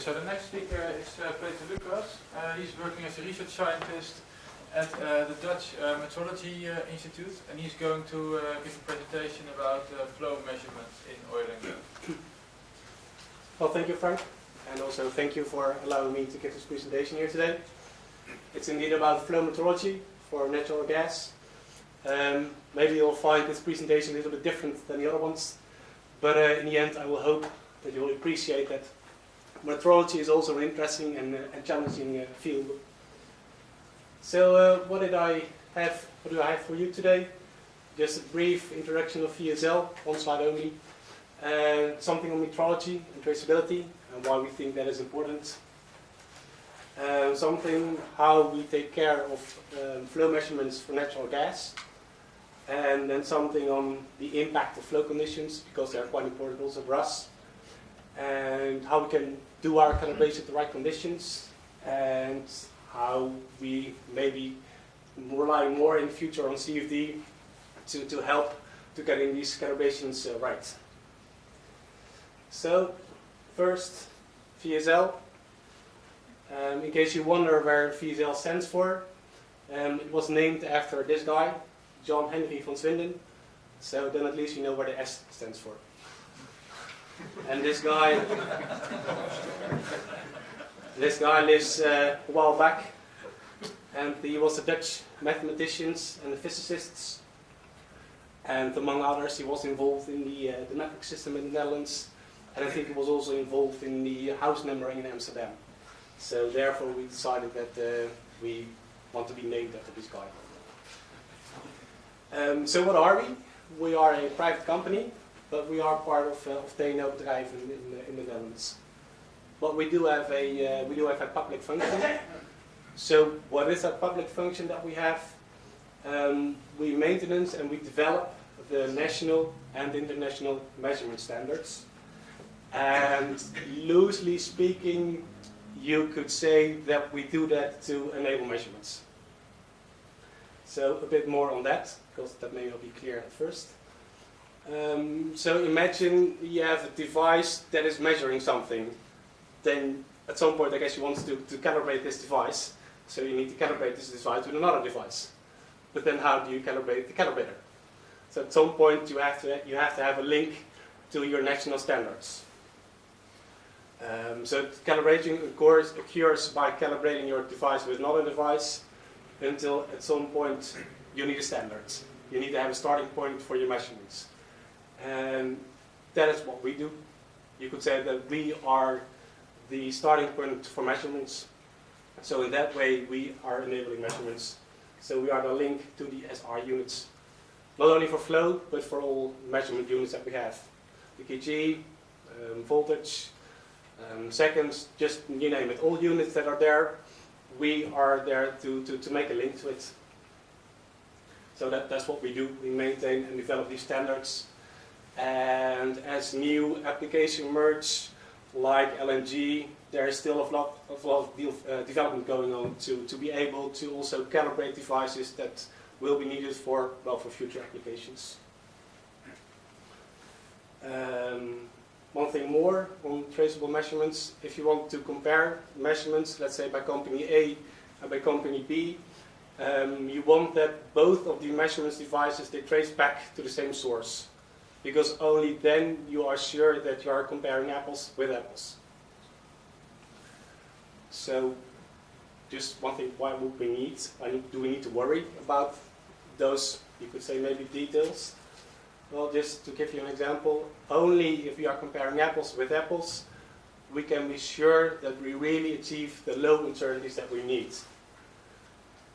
So the next speaker is Peter Lucas. He's working as a research scientist at the Dutch Metrology Institute, and he's going to give a presentation about flow measurements in oil and gas. Well, thank you, Frank, and also thank you for allowing me to give this presentation here today. It's indeed about flow metrology for natural gas. Maybe you'll find this presentation a little bit different than the other ones, but in the end I will hope that you will appreciate that metrology is also an interesting and challenging field. So what do I have for you today? Just a brief introduction of VSL, one slide only, and something on metrology and traceability and why we think that is important. Something how we take care of flow measurements for natural gas, and then something on the impact of flow conditions, because they are quite important also for us, and how we can do our calibration at the right conditions, and how we maybe rely more in the future on CFD to help to getting these calibrations right. So first, VSL. In case you wonder where VSL stands for, it was named after this guy, John Henry van Swinden. So then at least you know where the S stands for. And this guy lives a while back, and he was a Dutch mathematician and a physicist. And among others, he was involved in the metric system in the Netherlands, and I think he was also involved in the house numbering in Amsterdam. So therefore we decided that we want to be named after this guy. So what are we? We are a private company, but we are part of Dynaflow in the Netherlands. But we do have a public function. So what is that public function that we have? We maintenance and we develop the national and international measurement standards. And loosely speaking, you could say that we do that to enable measurements. So a bit more on that, because that may not be clear at first. So imagine you have a device that is measuring something. Then at some point I guess you want to calibrate this device. So you need to calibrate this device with another device. But then how do you calibrate the calibrator? So at some point you have to have a link to your national standards. So calibration, of course, occurs by calibrating your device with another device until at some point you need a standard. You need to have a starting point for your measurements. And that is what we do. You could say that we are the starting point for measurements. So in that way we are enabling measurements. So we are the link to the SR units. Not only for flow, but for all measurement units that we have. EKG, voltage, seconds, just you name it, all units that are there, we are there to make a link to it. So that's what we do. We maintain and develop these standards. And as new applications emerge, like LNG, there is still a lot of development going on to be able to also calibrate devices that will be needed for future applications. One thing more on traceable measurements. If you want to compare measurements, let's say by company A and by company B, you want that both of the measurements devices, they trace back to the same source. Because only then you are sure that you are comparing apples with apples. So just one thing, why would we need? Do we need to worry about those, you could say maybe details? Well, just to give you an example, only if we are comparing apples with apples, we can be sure that we really achieve the low uncertainties that we need.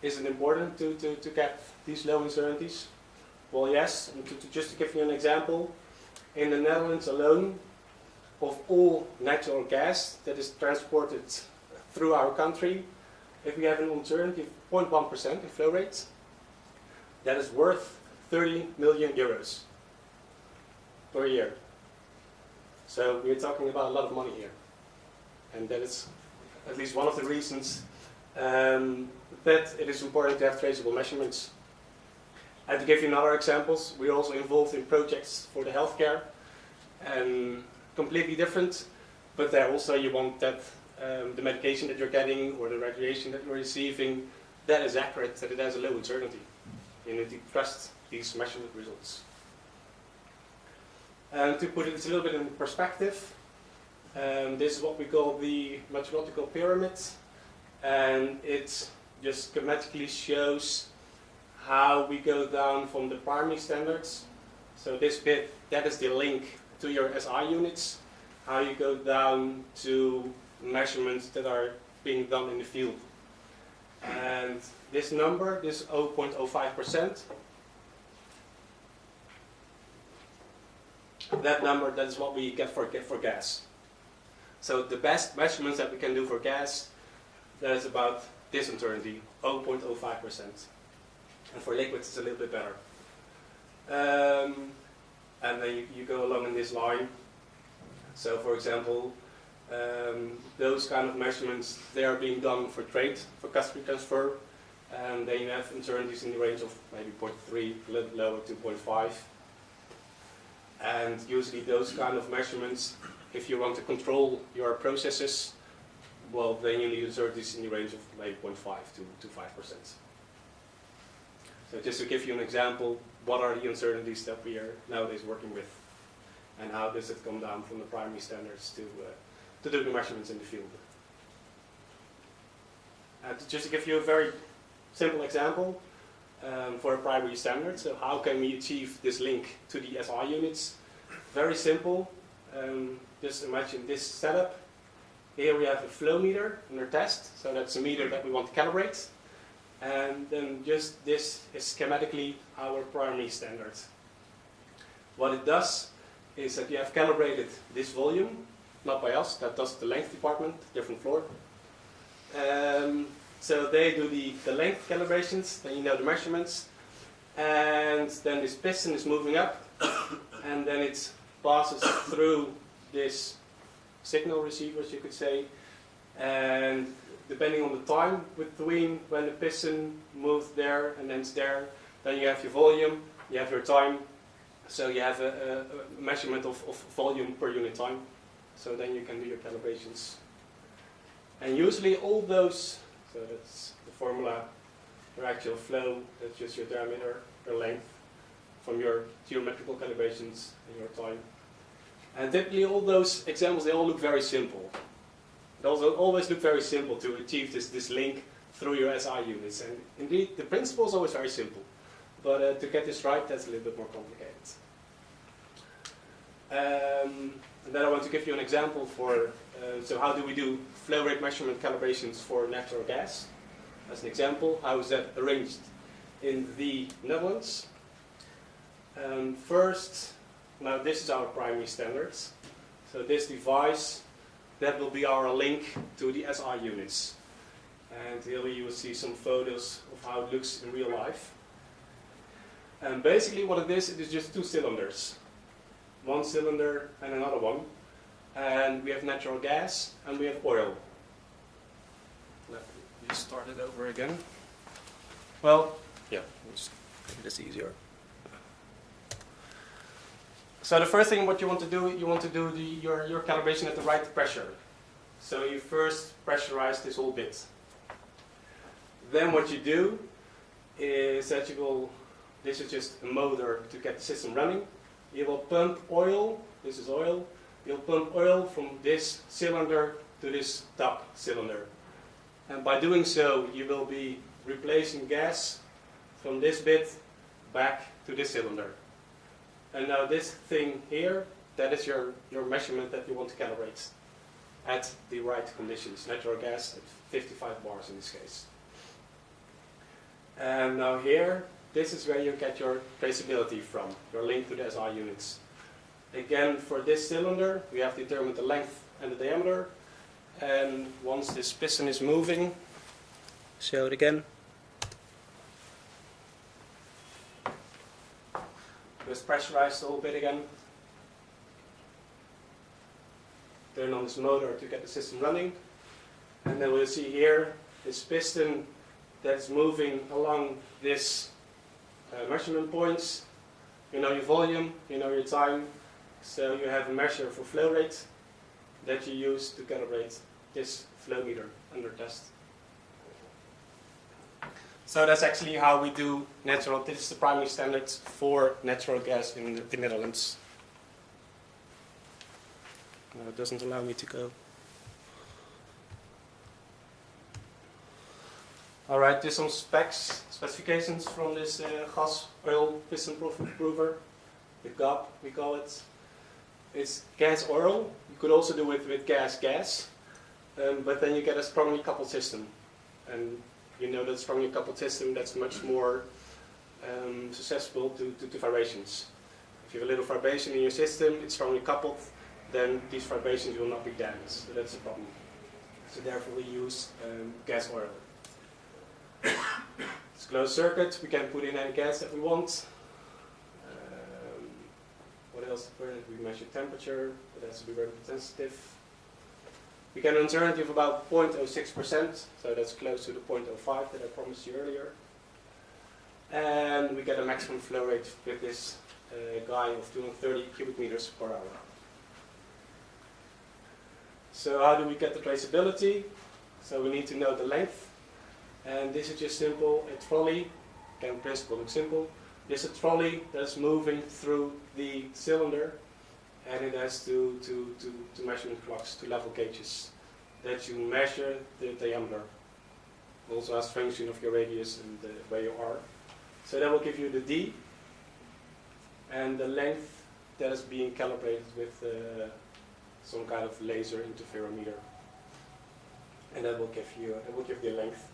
Is it important to get these low uncertainties? Well, yes. And just to give you an example, in the Netherlands alone, of all natural gas that is transported through our country, if we have an uncertainty of 0.1% in flow rate, that is worth 30 million euros. Per year. So we're talking about a lot of money here. And that is at least one of the reasons that it is important to have traceable measurements. And to give you another examples, we're also involved in projects for the healthcare, and completely different, But there also you want that the medication that you're getting or the radiation that you're receiving, that is accurate, that it has a low uncertainty. You need to trust these measurement results. And to put it a little bit in perspective, this is what we call the metrological pyramid, and it just schematically shows how we go down from the primary standards. So this bit, that is the link to your SI units, how you go down to measurements that are being done in the field. And this number, this 0.05%, that number, that is what we get for gas. So the best measurements that we can do for gas, that is about this uncertainty, 0.05%. And for liquids, it's a little bit better. And then you go along in this line. So for example, those kind of measurements, they are being done for trade, for custody transfer. And then you have uncertainties in the range of maybe 0.3, a little lower, 2.5. And usually those kind of measurements, if you want to control your processes, well, then you need uncertainties in the range of maybe 0.5 to 5%. So just to give you an example, what are the uncertainties that we are nowadays working with? And how does it come down from the primary standards to do the measurements in the field? Just to give you a very simple example for a primary standard, so how can we achieve this link to the SI units? Very simple. Just imagine this setup. Here we have a flow meter under test, so that's a meter that we want to calibrate. And then just this is schematically our primary standard. What it does is that you have calibrated this volume, not by us, that does the length department, different floor. So they do the length calibrations, then you know the measurements, and then this piston is moving up, and then it passes through this signal receivers, you could say, and depending on the time between when the piston moved there and then it's there, then you have your volume, you have your time, so you have a measurement of volume per unit time, so then you can do your calibrations. And usually all those, so that's the formula, your actual flow, that's just your diameter, your length, from your geometrical calibrations and your time. And typically all those examples, they all look very simple. They also always look very simple to achieve this link through your SI units. And indeed, the principle is always very simple. But to get this right, that's a little bit more complicated. And then I want to give you an example for, so how do we do flow rate measurement calibrations for natural gas? As an example, how is that arranged in the Netherlands? First, now this is our primary standards. So this device, that will be our link to the SI units. And here you will see some photos of how it looks in real life. And basically what it is just two cylinders. One cylinder and another one. And we have natural gas and we have oil. Let me start it over again. Well, yeah, let's make this easier. So the first thing what you want to do your calibration at the right pressure. So you first pressurize this whole bit. Then what you do is that you will, this is just a motor to get the system running. You will pump oil, this is oil, you'll pump oil from this cylinder to this top cylinder. And by doing so, you will be replacing gas from this bit back to this cylinder. And now this thing here, that is your measurement that you want to calibrate at the right conditions. Natural gas at 55 bars in this case. And now here, this is where you get your traceability from, your link to the SI units. Again, for this cylinder, we have determined the length and the diameter. And once this piston is moving, show it again. Just pressurize the whole bit again. Turn on this motor to get the system running. And then we'll see here this piston that's moving along this measurement points. You know your volume, you know your time. So you have a measure for flow rate. that you use to calibrate this flow meter under test. So that's actually how we do natural. This is the primary standard for natural gas in the Netherlands. No, it doesn't allow me to go. Alright, there's some specifications from this gas oil piston prover, the GOP we call it. It's gas oil. You could also do it with gas, but then you get a strongly coupled system. And you know that strongly coupled system, that's much more susceptible to vibrations. If you have a little vibration in your system, it's strongly coupled, then these vibrations will not be damaged. So that's a problem. So therefore we use gas oil. It's closed circuit, we can put in any gas that we want. What else? We measure temperature, but that's to be very sensitive. We get an alternative of about 0.06%, so that's close to the 0.05 that I promised you earlier. And we get a maximum flow rate with this guy of 230 cubic meters per hour. So how do we get the traceability? So we need to know the length. And this is just simple, a trolley, in principle looks simple. This is a trolley that's moving through the cylinder, and it has two measurement clocks, two level gauges, that you measure the diameter. Also as function of your radius and where you are. So that will give you the D, and the length that is being calibrated with some kind of laser interferometer. And that will give you the length.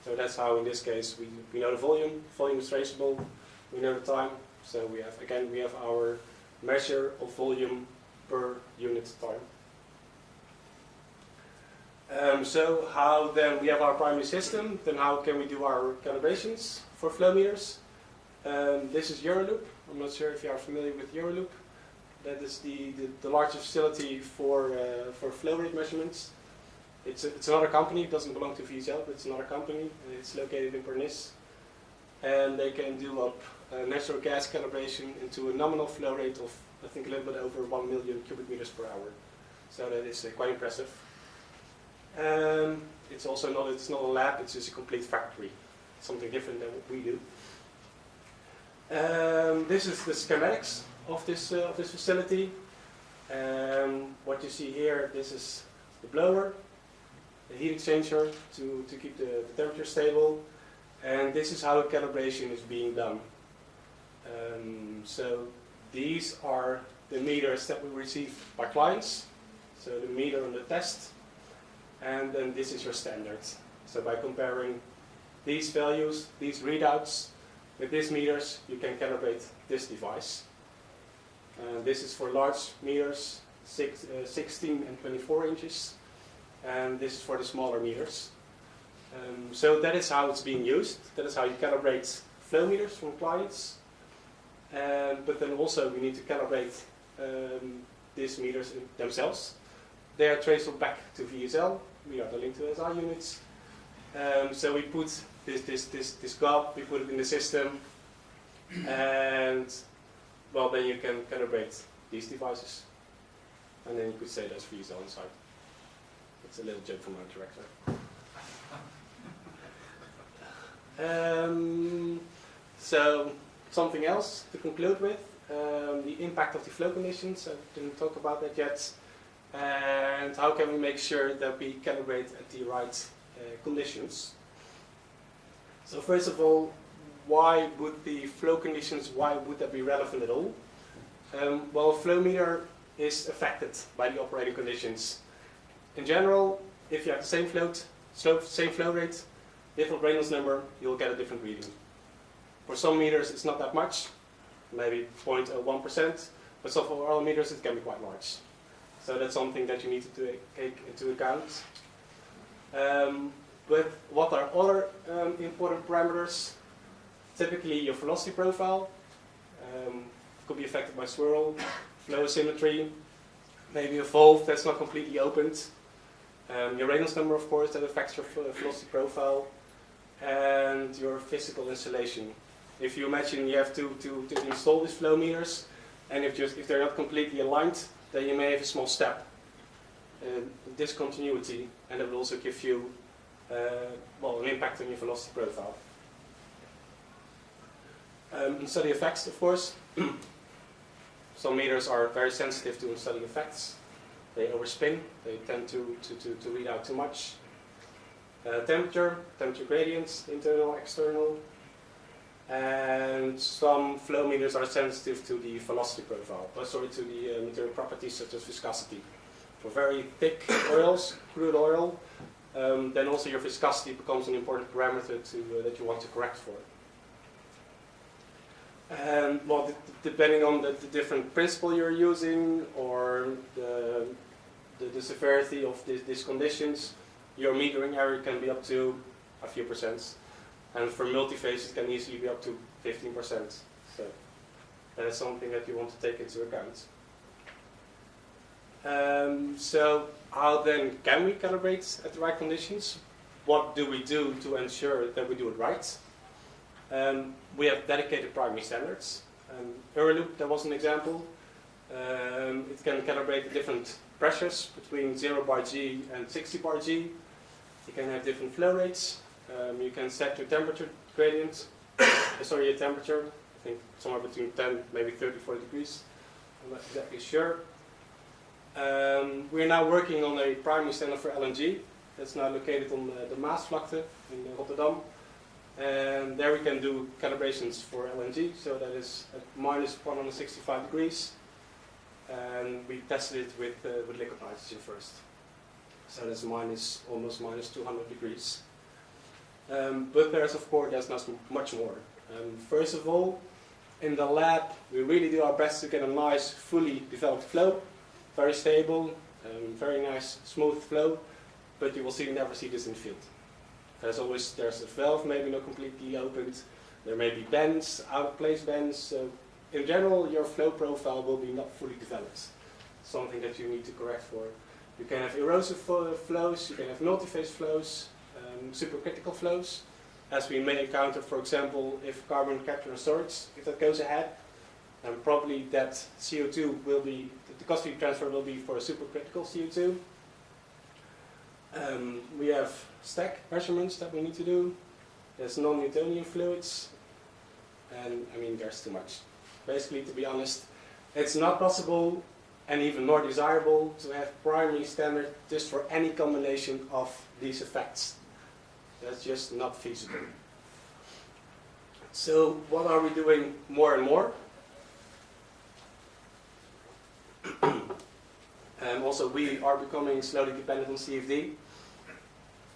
So that's how in this case we know the volume. Volume is traceable. We know the time. So we have our measure of volume per unit time. So how then we have our primary system. Then how can we do our calibrations for flow meters? This is Euroloop. I'm not sure if you are familiar with Euroloop. That is the largest facility for flow rate measurements. It's another company. It doesn't belong to VSL, but it's another company. It's located in Pernis, and they can do up natural gas calibration into a nominal flow rate of I think a little bit over 1 million cubic meters per hour. So that is quite impressive. It's also not a lab. It's just a complete factory. Something different than what we do. This is the schematics of this facility. What you see here, this is the blower, the heat exchanger to keep the temperature stable, and this is how calibration is being done. So these are the meters that we receive by clients, so the meter on the test, and then this is your standard. So by comparing these values, these readouts, with these meters, you can calibrate this device. This is for large meters, 16 and 24 inches, and this is for the smaller meters. So that is how it's being used. That is how you calibrate flow meters from clients. But then also we need to calibrate these meters themselves. They are traceable back to VSL. We are the link to SI units. So we put this gap, we put it in the system, and well, then you can calibrate these devices, and then you could say that's VSL inside. It's a little joke from our director. So something else to conclude with, the impact of the flow conditions. I didn't talk about that yet, and how can we make sure that we calibrate at the right conditions. So first of all, why would the flow conditions, why would that be relevant at all? Well, a flow meter is affected by the operating conditions. In general, if you have the same flow rate, different Reynolds number, you'll get a different reading. For some meters it's not that much, maybe 0.01%, but some for other meters it can be quite large. So that's something that you need to take into account. But what are other important parameters? Typically your velocity profile could be affected by swirl, flow asymmetry, maybe a valve that's not completely opened. Your Reynolds number, of course, that affects your velocity profile, and your physical installation. If you imagine you have to install these flow meters, and if they're not completely aligned, then you may have a small step, discontinuity, and it will also give you an impact on your velocity profile. Unsteady effects, of course. Some meters are very sensitive to unsteady effects. They overspin, they tend to read out too much. Temperature gradients, internal, external. And some flow meters are sensitive to the velocity profile, to the material properties such as viscosity. For very thick oils, crude oil, then also your viscosity becomes an important parameter that you want to correct for. And depending on the different principle you're using or the severity of these conditions, your metering error can be up to a few percent. And for multi-phase, it can easily be up to 15%. So that is something that you want to take into account. So how then can we calibrate at the right conditions? What do we do to ensure that we do it right? We have dedicated primary standards. Euroloop, that was an example. It can calibrate the different pressures between 0 bar G and 60 bar G. You can have different flow rates. You can set your temperature gradient, your temperature, I think somewhere between 10, maybe 30, 40 degrees. I'm not exactly sure. We're now working on a primary standard for LNG. That's now located on the Maasvlakte in Rotterdam. And there we can do calibrations for LNG, so that is at minus 165 degrees. And we tested it with liquid nitrogen first. So that's almost minus 200 degrees. But there's not much more. First of all, in the lab, we really do our best to get a nice, fully developed flow. Very stable, very nice, smooth flow, but you will never see this in the field. There's a valve maybe not completely opened. There may be bends, out of place bends. So in general, your flow profile will be not fully developed. Something that you need to correct for. You can have erosive flows, you can have multi-phase flows, supercritical flows, as we may encounter, for example, if carbon capture and storage, if that goes ahead, and probably that CO2 will be, the cost heat transfer will be for a supercritical CO2. We have stack measurements that we need to do. There's non-Newtonian fluids, and there's too much. Basically, to be honest, it's not possible and even more desirable to have primary standard just for any combination of these effects. That's just not feasible. So what are we doing more and more? Also, we are becoming slowly dependent on CFD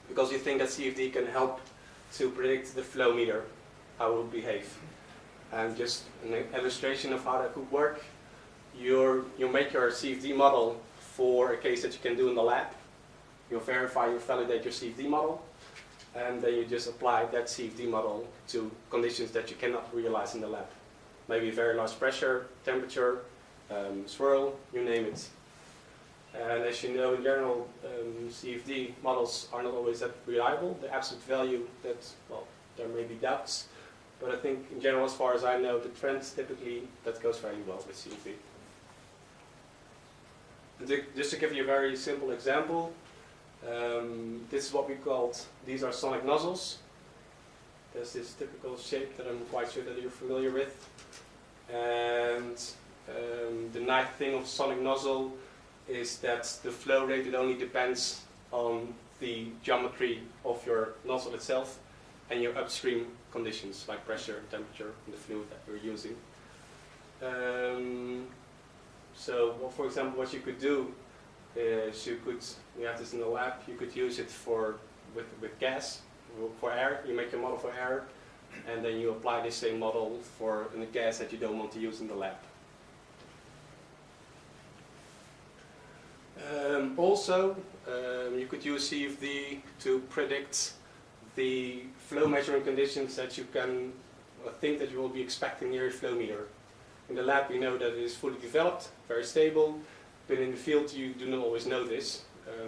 because we think that CFD can help to predict the flow meter, how it will behave. And just an illustration of how that could work, you make your CFD model for a case that you can do in the lab. You verify, you validate your CFD model, and then you just apply that CFD model to conditions that you cannot realize in the lab. Maybe very large pressure, temperature, swirl, you name it. And as you know, in general, CFD models are not always that reliable. The absolute value, there may be doubts. But I think in general, as far as I know, the trends typically, that goes very well with CFD. Just to give you a very simple example, this is what we called, these are sonic nozzles. There's this typical shape that I'm quite sure that you're familiar with. And the nice thing of sonic nozzle is that the flow rate, it only depends on the geometry of your nozzle itself and your upstream conditions like pressure, temperature, and the fluid that we're using. For example, what you could do is we have this in the lab, you could use it with gas, for air. You make a model for air, and then you apply the same model for a gas that you don't want to use in the lab. You could use CFD to predict the flow measuring conditions that you can think that you will be expecting near your flow meter. In the lab, we know that it is fully developed, very stable, but in the field, you do not always know this.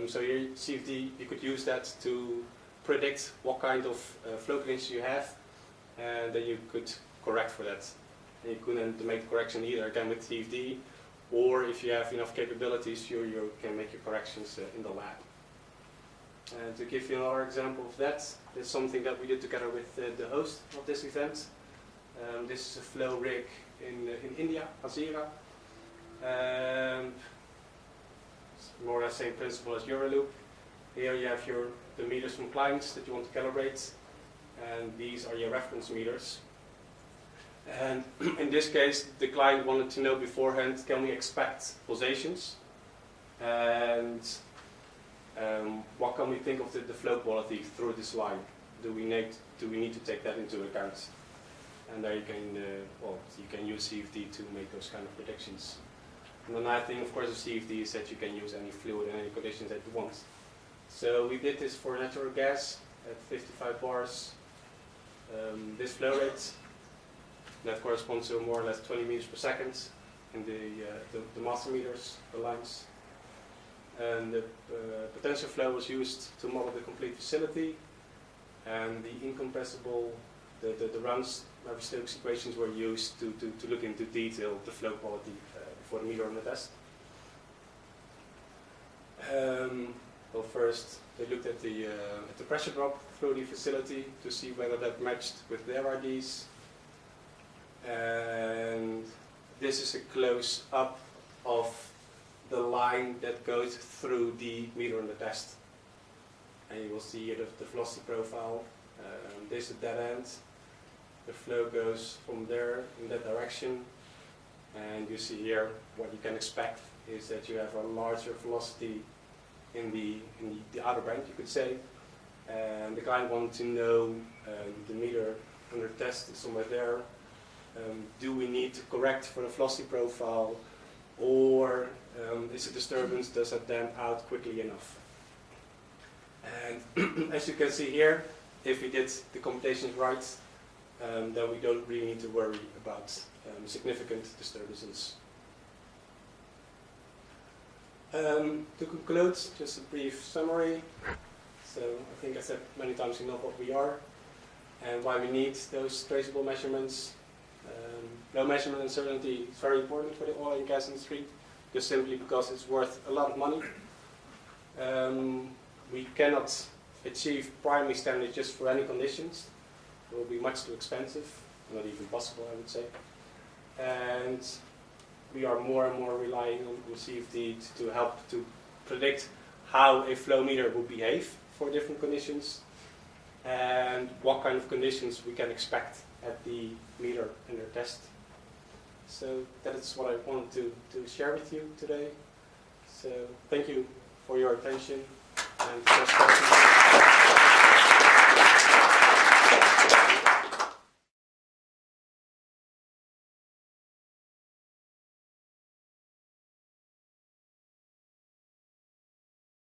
So your CFD, you could use that to predict what kind of flow conditions you have, and then you could correct for that. And you couldn't make the correction either again with CFD or if you have enough capabilities, you can make your corrections in the lab. And to give you another example of that, is something that we did together with the host of this event. This is a flow rig in India, Hazira. More or less same principle as Euroloop. Here you have the meters from clients that you want to calibrate, and these are your reference meters. And in this case, the client wanted to know beforehand, can we expect pulsations? And what can we think of the flow quality through this line? Do we need to take that into account? And there you can use CFD to make those kind of predictions. And the nice thing, of course, of CFD is that you can use any fluid in any conditions that you want. So we did this for natural gas at 55 bars. This flow rate, that corresponds to more or less 20 meters per second in the master meters, the lines. And the potential flow was used to model the complete facility, and the incompressible, the runs, Stokes equations were used to look into detail the flow quality for the meter on the test. Well, first they looked at the pressure drop through the facility to see whether that matched with their RDs. And this is a close-up of the line that goes through the meter on the test. And you will see here the velocity profile. This is a dead end. The flow goes from there in that direction. And you see here what you can expect is that you have a larger velocity in the outer band, you could say. And the client wanted to know the meter under test is somewhere there. Do we need to correct for the velocity profile, or is a disturbance, does it damp out quickly enough? And as you can see here, if we did the computations right, then we don't really need to worry about significant disturbances. To conclude, just a brief summary. So I think I said many times enough what we are and why we need those traceable measurements. Low measurement uncertainty is very important for the oil and gas industry, just simply because it's worth a lot of money. We cannot achieve primary standards just for any conditions. It will be much too expensive, not even possible, I would say. And we are more and more relying on CFD to help to predict how a flow meter will behave for different conditions and what kind of conditions we can expect at the meter under test. So that is what I wanted to share with you today. So thank you for your attention and for questions.